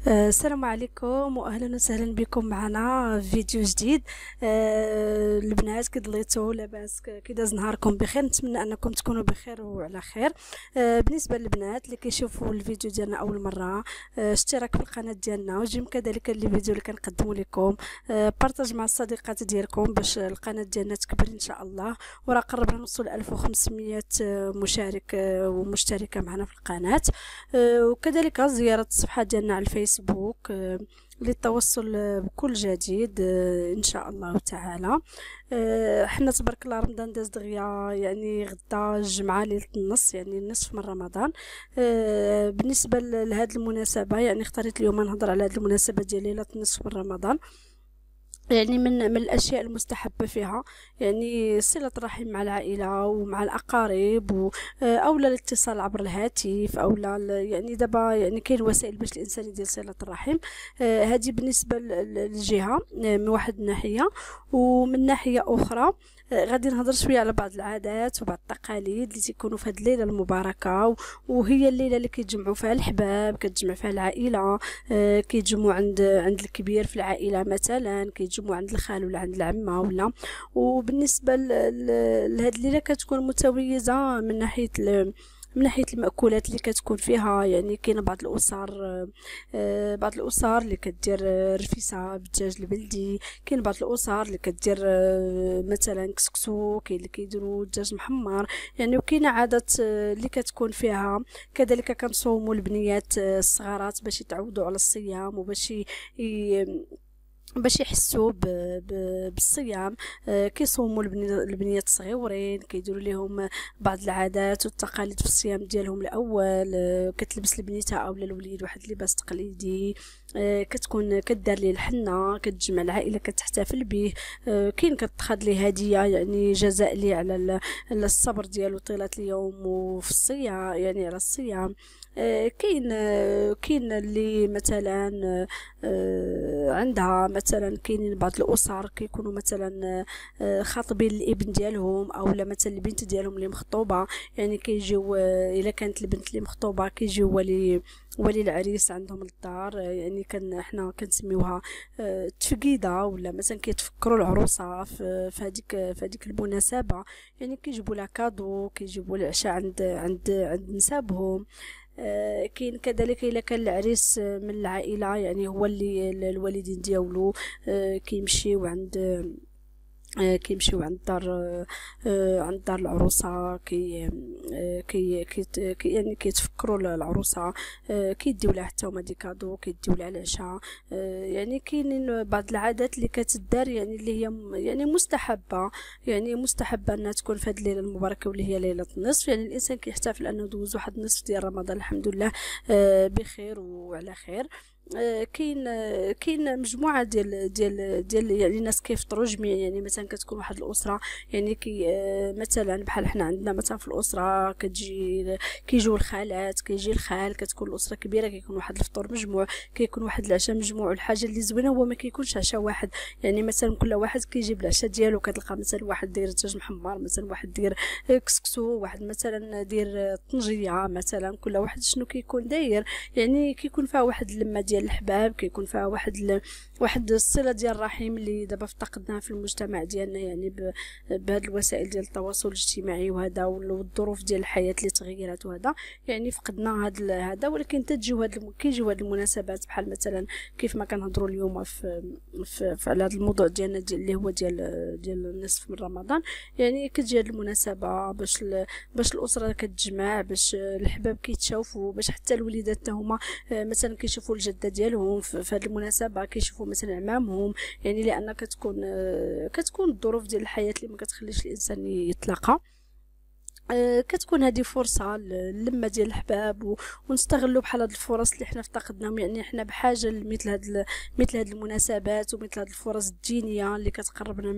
السلام عليكم واهلا وسهلا بكم معنا في فيديو جديد. البنات كي ضليتو لاباس كي داز نهاركم بخير، نتمنى انكم تكونوا بخير وعلى خير. بالنسبه للبنات اللي كيشوفوا الفيديو ديالنا اول مره، اشتراك في القناه ديالنا وجيم كذلك الفيديو اللي كنقدموا لكم، بارطاج مع الصديقات ديالكم باش القناه ديالنا تكبر ان شاء الله. وراه قربنا نوصل 1500 مشارك ومشتركه معنا في القناه. وكذلك زياره الصفحه ديالنا على الفيسبوك للتوصل بكل جديد ان شاء الله تعالى. حنا تبارك الله رمضان داز دغيا، يعني غدا الجمعه ليله النص، يعني النصف من رمضان. بالنسبه لهذه المناسبه يعني اختاريت اليوم نهضر على هذه المناسبه ديال ليله النصف من رمضان. يعني من الاشياء المستحبه فيها يعني صله الرحم مع العائله ومع الاقارب، اولا الاتصال عبر الهاتف، اولا يعني دابا يعني كاين وسائل باش الانسان يدير صله الرحم. هذه بالنسبه للجهه من واحد الناحيه. ومن ناحيه اخرى غادي نهضر شويه على بعض العادات وبعض التقاليد اللي تيكونوا في هذه الليله المباركه، وهي الليله اللي كيتجمعوا فيها الحباب، كتجمع فيها العائله. كيتجمعوا عند الكبير في العائله، مثلا كيتجمعوا عند الخال ولا عند العمه ولا. وبالنسبه لهاد الليله كتكون متميزه من ناحيه المأكولات اللي كتكون فيها. يعني كاين بعض الاسر اللي كدير رفيسه بالدجاج البلدي، كاين بعض الاسر اللي كدير مثلا كسكسو، كاين اللي كيديروا دجاج محمر. يعني وكاينه عادات اللي كتكون فيها. كذلك كنصوموا البنيات الصغارات باش يتعودوا على الصيام وباش باش يحسوا بالصيام. كيصوموا البنيات الصغيورين، كيديروا لهم بعض العادات والتقاليد في الصيام ديالهم الاول. كتلبس البنيته اولا الوليد واحد اللباس تقليدي. كتكون كدار ليه الحنه، كتجمع العائله كتحتفل به. كاين كتخاد ليه هديه يعني جزاء ليه على الصبر ديالو طيله اليوم وفي الصيام، يعني على الصيام. كاين اللي مثلا عندها مثلا كاينين بعض الاسر كيكونوا مثلا خاطبين الابن ديالهم اولا مثلا البنت ديالهم اللي مخطوبه. يعني كيجيو الا كانت البنت اللي مخطوبه كيجيو ولي العريس عندهم للدار. يعني حنا كنسميوها تفقيده، ولا مثلا كيتفكروا العروسه في هذيك المناسبه. يعني كيجيبوا لها كادو، كيجيبوا العشاء عند نسابهم. كاين كذلك الا كان العريس من العائله، يعني هو اللي الوالدين ديالو كيمشيو عند دار العروسه. يعني كيتفكروا العروسه، كيديو لها حتى هما دي كادو، كيديو لها العشاء. يعني كاينين بعض العادات اللي كتدار، يعني اللي هي يعني مستحبه. يعني مستحبه انها تكون في هذه الليله المباركه واللي هي ليله النصف. يعني الانسان كيحتفل انه دوز واحد النصف ديال رمضان الحمد لله بخير وعلى خير. كاين مجموعه ديال يعني الناس كيفطروا جميع. يعني مثلا كتكون واحد الاسره، يعني مثلا بحال حنا عندنا مثلا في الاسره كيجيو الخالات، كيجي الخال، كتكون الاسره كبيره، كيكون واحد الفطور مجموع، كيكون واحد العشاء مجموع. والحاجه اللي زوينه هو ما كيكونش عشاء واحد، يعني مثلا كل واحد كيجيب العشاء ديالو. كتلقى مثلا واحد داير دجاج محمر، مثلا واحد داير كسكسو، واحد مثلا داير طنجيه، مثلا كل واحد شنو كيكون داير. يعني كيكون فيها واحد اللمه ديال الحباب، كيكون فيها واحد الصله ديال الرحم اللي دابا افتقدناها في المجتمع ديالنا. يعني بهاد الوسائل ديال التواصل الاجتماعي وهذا، والظروف ديال الحياه اللي تغيرات وهذا، يعني فقدنا هذا. ولكن كيجيو هاد المناسبات بحال مثلا كيف ما كنهضروا اليوم في على هذا الموضوع ديالنا اللي هو ديال النصف من رمضان. يعني كتجي هاد المناسبه باش الاسره كتجمع، باش الحباب كيتشافوا، باش حتى الوليدات هما مثلا كيشوفوا الجده ديالهم في هذه المناسبه، كيشوفوا مثلا عمامهم. يعني لان كتكون الظروف ديال الحياه اللي ما كتخليش الانسان يتلاقى. كتكون هذه فرصه للمه ديال الحباب، ونستغلوا بحال هاد الفرص اللي حنا افتقدناهم. يعني حنا بحاجه مثل هاد المناسبات ومثل هاد الفرص الدينيه اللي كتقربنا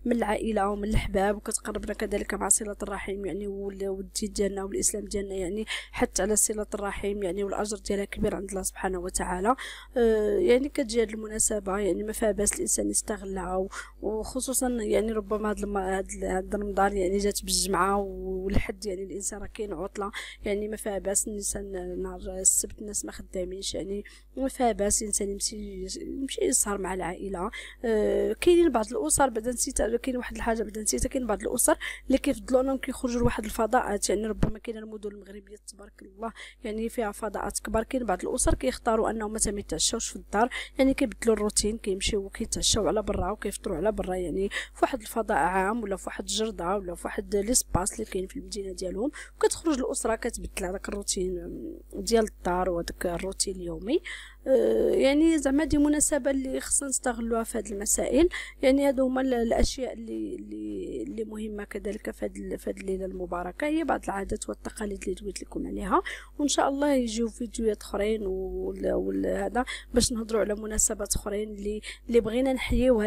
من العائله ومن الحباب، وكتقربنا كذلك مع صله الرحم. يعني والدين ديالنا والاسلام ديالنا يعني حتى على صله الرحم، يعني والاجر ديالها كبير عند الله سبحانه وتعالى. يعني كتجي هاد المناسبه يعني ما فيها باس الانسان يستغلها، وخصوصا يعني ربما هاد رمضان يعني جات بالجمعه والحد يعني الانسان راه كاين عطله، يعني ما فيها باس الانسان نهار السبت الناس ما خدامينش، يعني ما فيها باس الانسان يمشي يسهر مع العائله. كاينين بعض الاسر بعدا نسيت، كاين واحد الحاجه بعدا نسيتها، كاين بعض الاسر اللي كيفضلوا انهم كيخرجوا لواحد الفضاءات، يعني ربما كاين المدن المغربيه تبارك الله يعني فيها فضاءات كبار. كاين بعض الاسر كيختاروا انهم مثلا ما يتعشاوش في الدار، يعني كيبدلوا الروتين، كيمشيو كيتعشاو على برا وكيفطروا على برا، يعني في واحد الفضاء عام ولا في واحد الجرده ولا في واحد ليسباس اللي كاين في المدينه ديالهم، وكتخرج الاسره كتبدل هذاك الروتين ديال الدار وهذاك الروتين اليومي. يعني زعما دي مناسبه اللي خصنا نستغلوها في هذه المسائل. يعني هادو هما الاشياء اللي مهمه كذلك في هذه الليله المباركه، هي بعض العادات والتقاليد اللي دويت لكم عليها، وان شاء الله يجيو فيديوهات اخرين هذا باش نهضروا على مناسبات اخرين اللي بغينا نحييو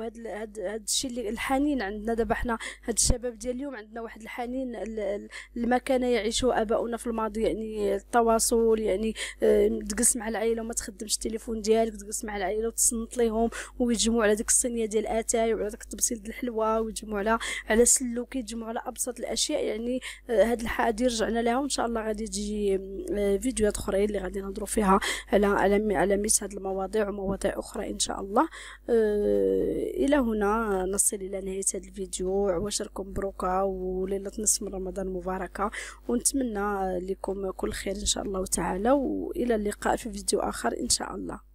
هاد الشيء اللي الحنين عندنا دابا. حنا هاد الشباب ديال اليوم عندنا واحد الحنين لما كان يعيشه اباؤنا في الماضي، يعني التواصل، يعني تجلس مع العائله وما تخدمش التليفون ديالك، تجلس مع العائله وتصنت ليهم ويتجمعوا على ديك الصينيه ديال الاتاي وعلى داك التبسيط ديال الحلوى، ويتجمعوا على سلوك، يتجمعوا على ابسط الاشياء. يعني هاد الحاجه رجعنا لها، وان شاء الله غادي تجي فيديوهات اخرين اللي غادي نهضروا فيها على مثل هاد المواضيع ومواضيع اخرى ان شاء الله. الى هنا نصل الى نهايه هذا الفيديو. عواشركم مبروكه وليله نصف من رمضان مباركه، ونتمنى لكم كل خير ان شاء الله تعالى، والى اللقاء في فيديو اخر ان شاء الله.